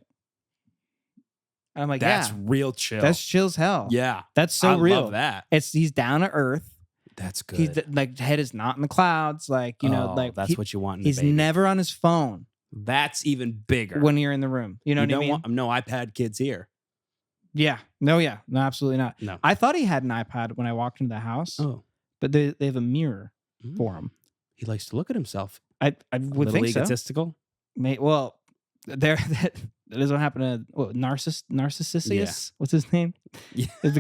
I'm like, That's yeah, real chill. that's chill as hell. yeah. That's so I real. love that. He's down to earth. That's good. He's like head is not in the clouds. Like, that's what you want in a he's baby. never on his phone That's even bigger. when you're in the room. You know you what I don't mean? want no iPad kids here. Yeah. No, absolutely not. No. I thought he had an iPad when I walked into the house, Oh. but they have a mirror for him. He likes to look at himself. I would think so. Egotistical. Well, that is what happened to Narcissus. Yeah. What's his name? Yeah. The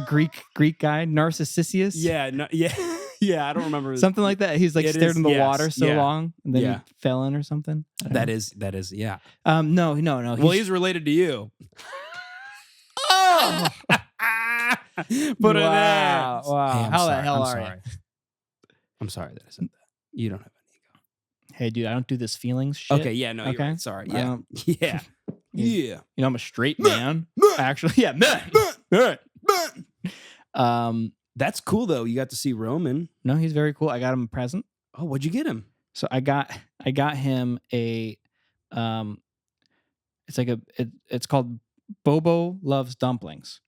Greek guy, Narcissus. Yeah, no, yeah. Yeah, I don't remember. Something like that. He's like It stared is- in the yes, water so yeah. long and then Yeah. he fell in or something. I don't know. That is, yeah. No. Well, he's related to you. Oh! Put it in. Wow. Hey, I'm How the sorry, hell I'm are you? sorry. I'm sorry that I said that. You don't have an ego. Hey, dude, I don't do this feelings shit. Okay, yeah, no, you're Okay. right. Sorry. I Yeah. don't- Yeah. Yeah. You know, I'm a straight man. Actually, yeah. That's cool though. You got to see Roman. No, he's very cool. I got him a present. Oh, what'd you get him? So I got him a it's like it's called Bobo Loves Dumplings.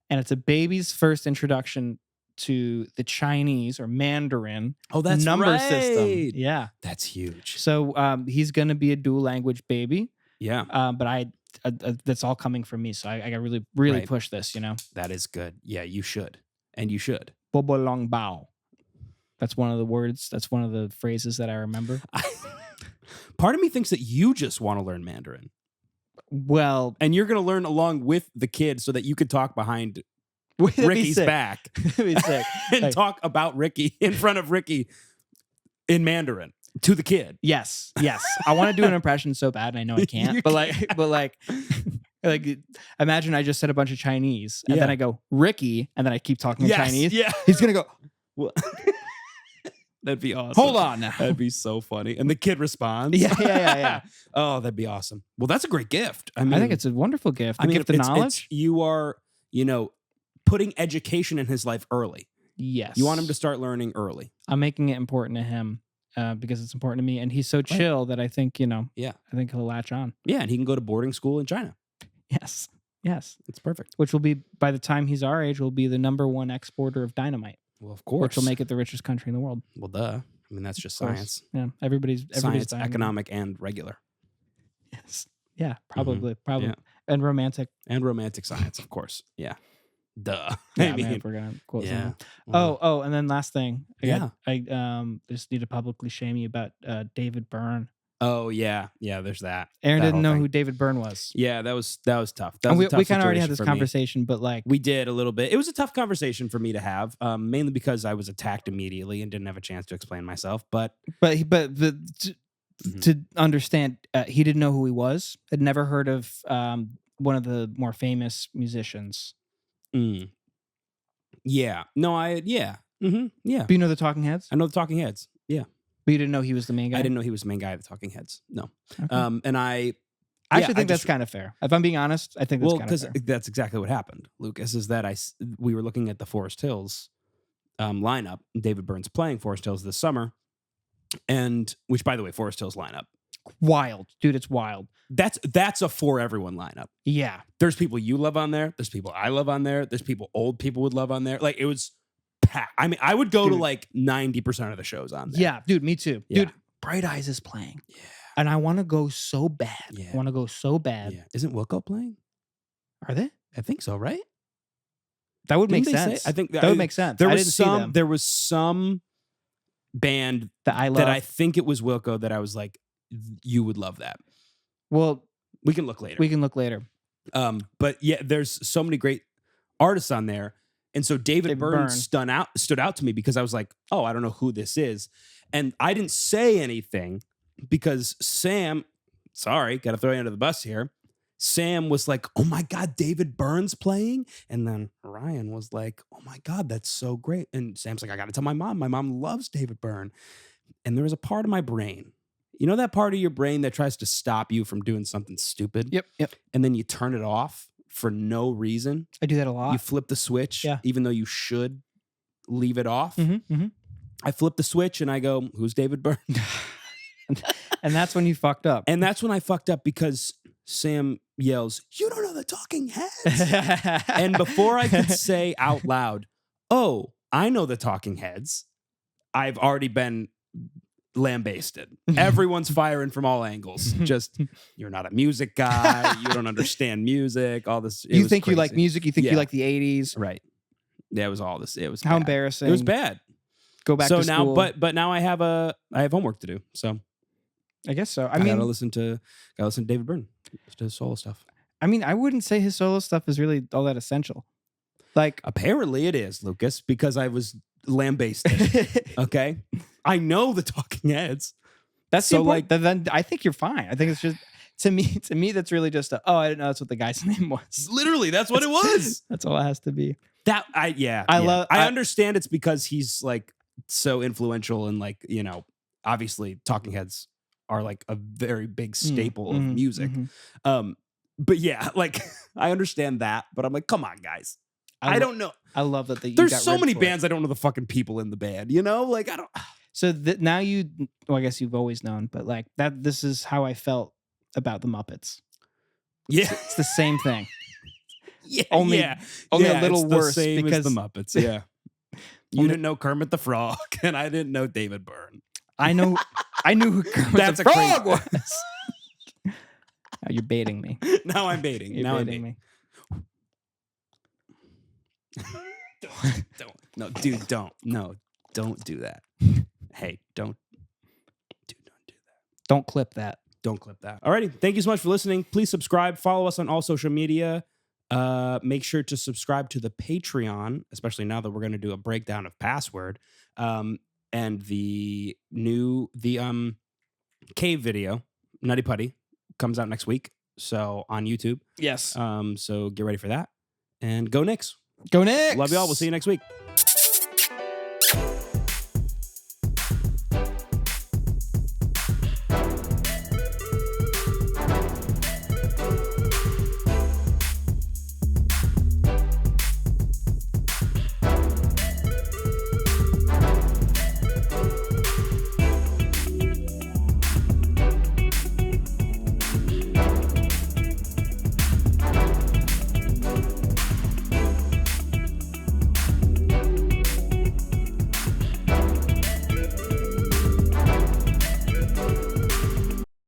And it's a baby's first introduction to the Chinese or Mandarin Oh, that's number right. system. Yeah. That's huge. So he's gonna be a dual language baby. Yeah. But that's all coming from me. So I got really Right. push this, That is good. Yeah, you should. And you should. Bobo Long Bao. That's one of the words. That's one of the phrases that I remember. Part of me thinks that you just want to learn Mandarin. Well, And you're going to learn along with the kids so that you could talk behind that'd be Ricky's sick. back That'd be sick. and Like, talk about Ricky in front of Ricky in Mandarin to the kid. yes. I want to do an impression so bad, and I know I can't. You but like, imagine I just said a bunch of Chinese, and then Yeah. I go Ricky, and then I keep talking in Yes, Chinese. yeah. He's gonna go. That'd be awesome. Hold on now. That'd be so funny. And the kid responds. Yeah. Oh, that'd be awesome. Well, that's a great gift. I mean, I think it's a wonderful gift. The I mean, gift of knowledge. you are, putting education in his life early. Yes. You want him to start learning early. I'm making it important to him because it's important to me, and he's so chill that I think Yeah. I think he'll latch on. Yeah, and he can go to boarding school in China. Yes. It's perfect. Which will be by the time he's our age, will be the #1 exporter of dynamite, Well, of course. which will make it the richest country in the world. Well, duh. I mean, that's just Of course. science. Yeah, everybody's Science, dynamite. economic, and regular. Yes. Yeah, probably, Yeah. and romantic. And romantic science, of course. Yeah. Duh. Yeah, I mean, if we're gonna quote yeah. something. Well, Oh, and then last thing, Yeah. I just need to publicly shame you about David Byrne. Oh, yeah. Yeah, there's that. Aaron That didn't whole know thing. who David Byrne was. Yeah, that was tough. That And was a we tough kind of already had situation this for me. conversation, but like, We did a little bit. It was a tough conversation for me to have, mainly because I was attacked immediately and didn't have a chance to explain myself. But to understand, he didn't know who he was. Had never heard of one of the more famous musicians. yeah, no, yeah, yeah. But you know the Talking Heads? I know the Talking Heads. Yeah, But you didn't know he was the main guy? I didn't know he was the main guy of the Talking Heads. No, Okay. and I actually think that's kind of fair. If I'm being honest, I think that's well, kind of because fair. that's exactly what happened, Lucas. Is that we were looking at the Forest Hills lineup. David Byrne's playing Forest Hills this summer, and which, by the way, Forest Hills lineup. Wild. Dude, it's wild. That's a for everyone lineup. Yeah. There's people you love on there. There's people I love on there. There's people old people would love on there. Like, it was packed. I mean, I would go to Dude. like 90% of the shows on there. Yeah, dude, me too. Yeah. Dude, Bright Eyes is playing. Yeah. And I want to go so bad. Yeah. I want to go so bad. Yeah. Isn't Wilco playing? Are they? I think so, right? That would Didn't make they say- sense. I think that would make sense. There I was didn't see them. there was some band That I love. that I think it was Wilco that I was like, you would love that. Well, We can look later. we can look later. But yeah, there's so many great artists on there. And so David Byrne stood out to me because I was like, oh, I don't know who this is. And I didn't say anything because Sam, sorry, got to throw you under the bus here. Sam was like, oh my God, David Byrne's playing. And then Ryan was like, oh my God, that's so great. And Sam's like, I got to tell my mom. My mom loves David Byrne. And there was a part of my brain, you know, that part of your brain that tries to stop you from doing something stupid. Yep. And then you turn it off for no reason. I do that a lot. You flip the switch, even though you should leave it off. I flip the switch and I go, who's David Byrne? And that's when you fucked up. And that's when I fucked up because Sam yells, you don't know the Talking Heads. And before I could say out loud, oh, I know the Talking Heads, I've already been lambasted. Everyone's firing from all angles. Just, you're not a music guy. You don't understand music. All this. You think you like music. You think you like the 80s. Right. Yeah, it was all this. It was how bad. Embarrassing. It was bad. Go back to now, school. but now I have homework to do. So I guess so. I gotta listen to David Byrne, to his solo stuff. I mean, I wouldn't say his solo stuff is really all that essential. Like, apparently it is, Lucas, because I was lambasted. Okay, I know the Talking Heads. That's so like. Then I think you're fine. I think it's just to me that's really just I didn't know that's what the guy's name was. Literally, that's what it was. That's all it has to be. I understand it's because he's like so influential and like, you know, obviously Talking Heads are like a very big staple of music. But yeah, like I understand that, but I'm like, come on, guys. I don't know. I love that. There's so many bands I don't know the fucking people in the band, you know? Like I don't. So now I guess you've always known, but like that, this is how I felt about the Muppets. Yeah. It's the same thing. Only a little worse because the Muppets. Yeah. You didn't know Kermit the Frog, and I didn't know David Byrne. I knew who Kermit the Frog was. Now you're baiting me. Now I'm baiting. You're baiting me. Don't. No, dude, don't. No, don't do that. Hey, don't do that. Don't clip that. Don't clip that. Alrighty. Thank you so much for listening. Please subscribe. Follow us on all social media. Make sure to subscribe to the Patreon, especially now that we're going to do a breakdown of Password. And the cave video, Nutty Putty, comes out next week. So on YouTube. Yes. So get ready for that. And go Knicks. Go Knicks. Love y'all. We'll see you next week.